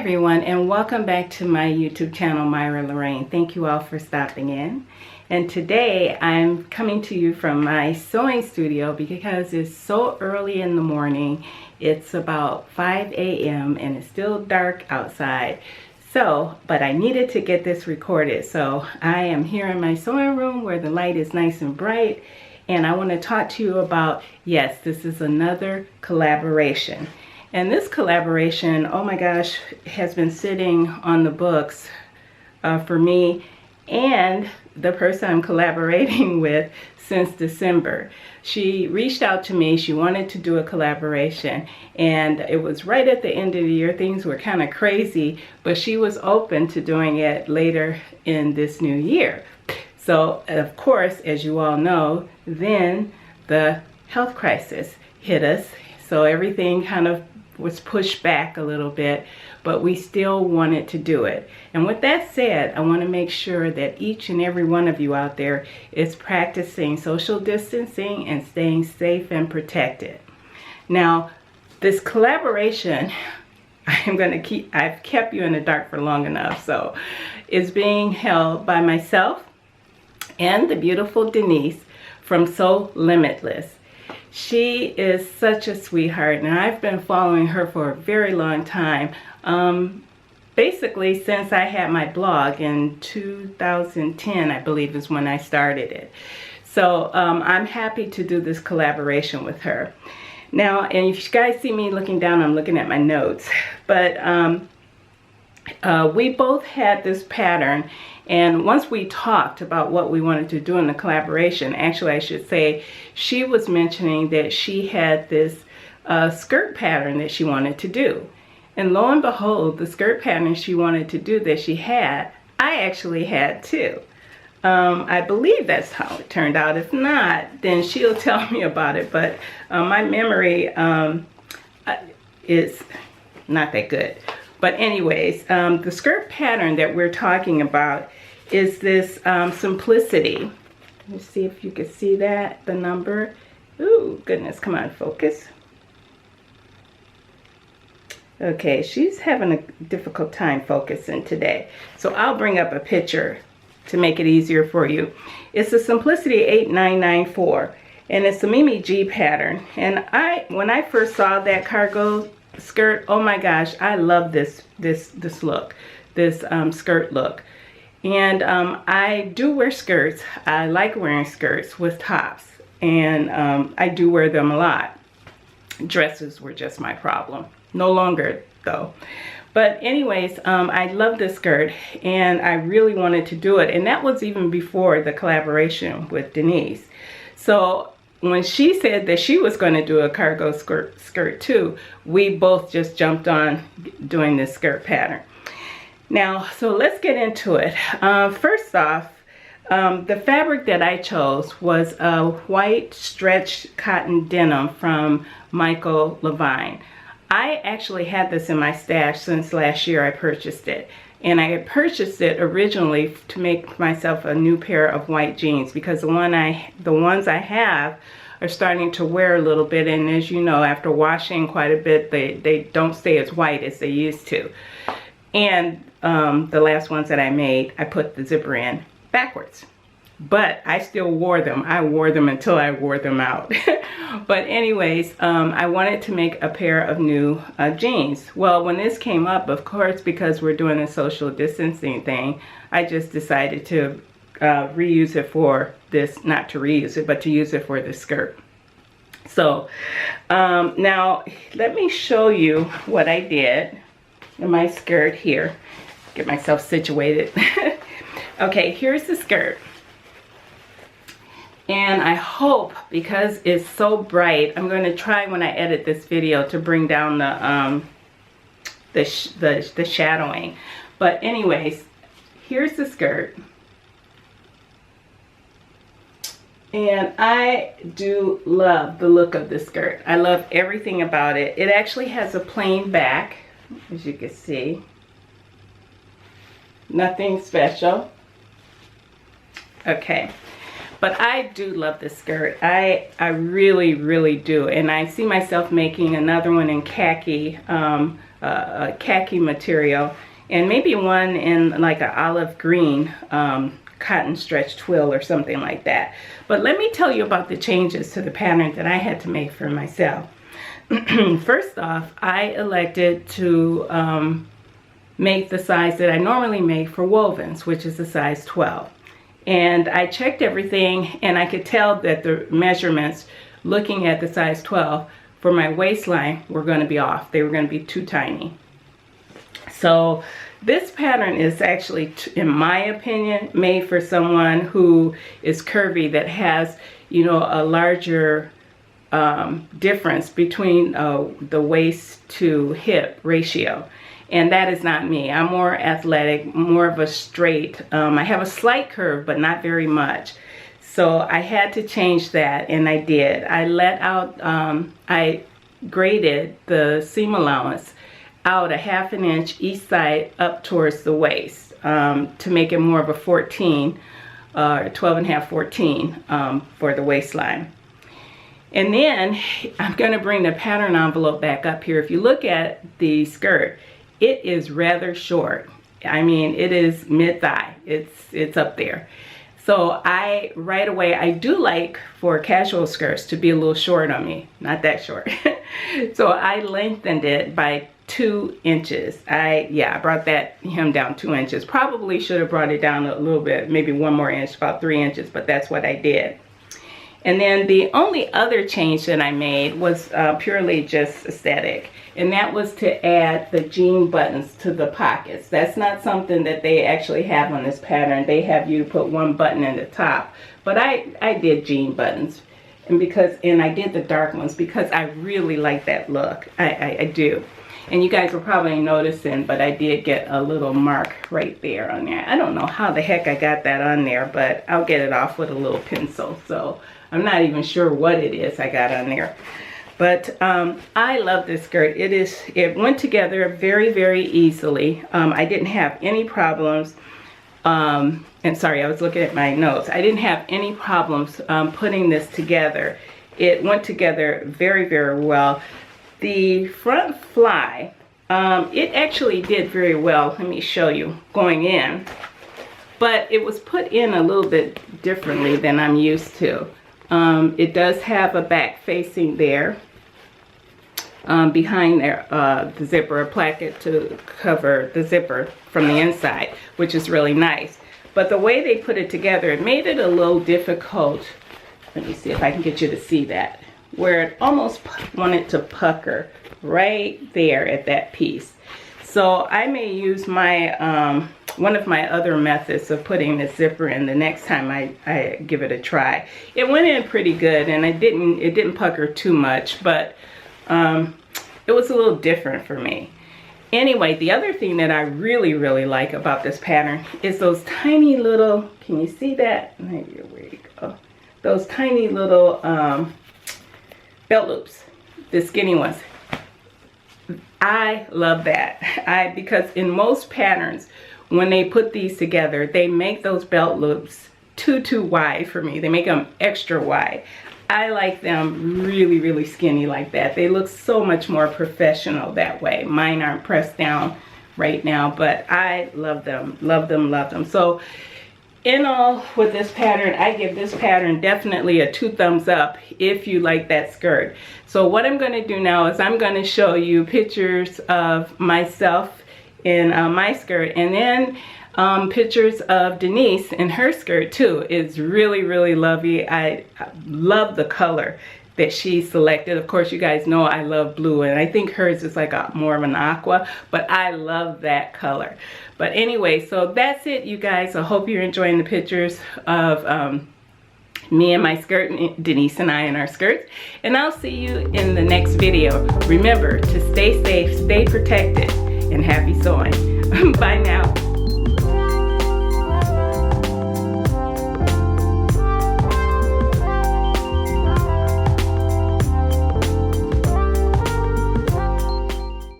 everyone, and welcome back to my YouTube channel, Myra Lorraine. Thank you all for stopping in. And today I'm coming to you from my sewing studio because it's so early in the morning. It's about 5 a.m. and it's still dark outside. But I needed to get this recorded. So I am here in my sewing room where the light is nice and bright. And I want to talk to you about, yes, this is another collaboration. And this collaboration, oh my gosh, has been sitting on the books for me and the person I'm collaborating with since December. She reached out to me. She wanted to do a collaboration, and it was right at the end of the year. Things were kind of crazy, but she was open to doing it later in this new year. So, of course, as you all know, then the health crisis hit us. So everything kind of was pushed back a little bit, but we still wanted to do it. And with that said, I want to make sure that each and every one of you out there is practicing social distancing and staying safe and protected. Now, this collaboration, I've kept you in the dark for long enough, so it's being held by myself and the beautiful Denise from SewLimitless. She is such a sweetheart, and I've been following her for a very long time. Basically since I had my blog in 2010, I believe is when I started it. So I'm happy to do this collaboration with her. Now, and if you guys see me looking down, I'm looking at my notes. But we both had this pattern, and once we talked about what we wanted to do in the collaboration, actually I should say, she was mentioning that she had this skirt pattern that she wanted to do. And lo and behold, the skirt pattern she wanted to do that she had, I actually had too. I believe that's how it turned out. If not, then she'll tell me about it. But my memory is not that good. But anyways, the skirt pattern that we're talking about is this simplicity. Let's see if you can see that, the number. Ooh, goodness, come on, focus. Okay, she's having a difficult time focusing today. So I'll bring up a picture to make it easier for you. It's the Simplicity 8994, and it's the Mimi G pattern. And when I first saw that cargo skirt, oh my gosh, I love this look, this skirt look. And I do wear skirts. I like wearing skirts with tops, and I do wear them a lot. Dresses were just my problem. No longer though. But anyways, I love this skirt, and I really wanted to do it. And that was even before the collaboration with Denise. So when she said that she was going to do a cargo skirt too, we both just jumped on doing this skirt pattern. Now, so let's get into it. First off, the fabric that I chose was a white stretch cotton denim from Myra Lorraine. I actually had this in my stash since last year. I purchased it. And I had purchased it originally to make myself a new pair of white jeans, because the ones I have are starting to wear a little bit, and as you know, after washing quite a bit, they don't stay as white as they used to. And the last ones that I made, I put the zipper in backwards. But I still wore them. I wore them until I wore them out. But anyways, I wanted to make a pair of new jeans. Well, when this came up, of course, because we're doing a social distancing thing, I just decided to reuse it for this, not to reuse it, but to use it for the skirt. So now let me show you what I did in my skirt here. Get myself situated. Okay, here's the skirt. And I hope, because it's so bright, I'm going to try when I edit this video to bring down the shadowing. But anyways, here's the skirt. And I do love the look of this skirt. I love everything about it. It actually has a plain back, as you can see. Nothing special. Okay. But I do love this skirt. I really, really do. And I see myself making another one in khaki a khaki material, and maybe one in like an olive green cotton stretch twill or something like that. But let me tell you about the changes to the pattern that I had to make for myself. First off, I elected to make the size that I normally make for wovens, which is a size 12. And I checked everything, and I could tell that the measurements, looking at the size 12 for my waistline, were going to be off. They were going to be too tiny. So this pattern is actually, in my opinion, made for someone who is curvy, that has, you know, a larger difference between the waist to hip ratio. And that is not me. I'm more athletic, more of a straight. I have a slight curve, but not very much. So I had to change that, and I did. I let out, I graded the seam allowance out a 1/2 inch each side up towards the waist to make it more of a 14, 12.5, 14 for the waistline. And then I'm going to bring the pattern envelope back up here. If you look at the skirt, it is rather short. I mean, it is mid-thigh. It's up there. So right away, I do like for casual skirts to be a little short on me. Not that short. So I lengthened it by 2 inches. I brought that hem down 2 inches. Probably should have brought it down a little bit, maybe 1 more inch, about 3 inches, but that's what I did. And then the only other change that I made was purely just aesthetic, and that was to add the jean buttons to the pockets. That's not something that they actually have on this pattern. They have you put 1 button in the top, but I did jean buttons, and I did the dark ones because I really like that look. I do. And you guys were probably noticing, but I did get a little mark right there on there. I don't know how the heck I got that on there, but I'll get it off with a little pencil. So I'm not even sure what it is I got on there. But I love this skirt. It went together very, very easily. I didn't have any problems. And sorry, I was looking at my notes. I didn't have any problems putting this together. It went together very, very well. The front fly, it actually did very well. Let me show you going in. But it was put in a little bit differently than I'm used to. It does have a back facing there. Behind there, the zipper, a placket to cover the zipper from the inside, which is really nice. But the way they put it together, it made it a little difficult. Let me see if I can get you to see that, where it almost wanted to pucker right there at that piece. So I may use my one of my other methods of putting the zipper in the next time I give it a try. It went in pretty good, and it didn't pucker too much, but it was a little different for me. Anyway, the other thing that I really, really like about this pattern is those tiny little, can you see that? Maybe where you go. Those tiny little belt loops, the skinny ones. I love that. Because in most patterns, when they put these together, they make those belt loops too wide for me. They make them extra wide. I like them really, really skinny like that. They look so much more professional that way. Mine aren't pressed down right now, but I love them, love them, love them. So in all, with this pattern, I give this pattern definitely a 2 thumbs up if you like that skirt. So what I'm going to do now is I'm going to show you pictures of myself in my skirt, and then pictures of Denise in her skirt too. It's really, really lovely. I love the color that she selected. Of course, you guys know I love blue, and I think hers is like more of an aqua, but I love that color. But anyway, so that's it, you guys. I hope you're enjoying the pictures of me and my skirt, Denise and I in our skirts, and I'll see you in the next video. Remember to stay safe, stay protected, and happy sewing. Bye now.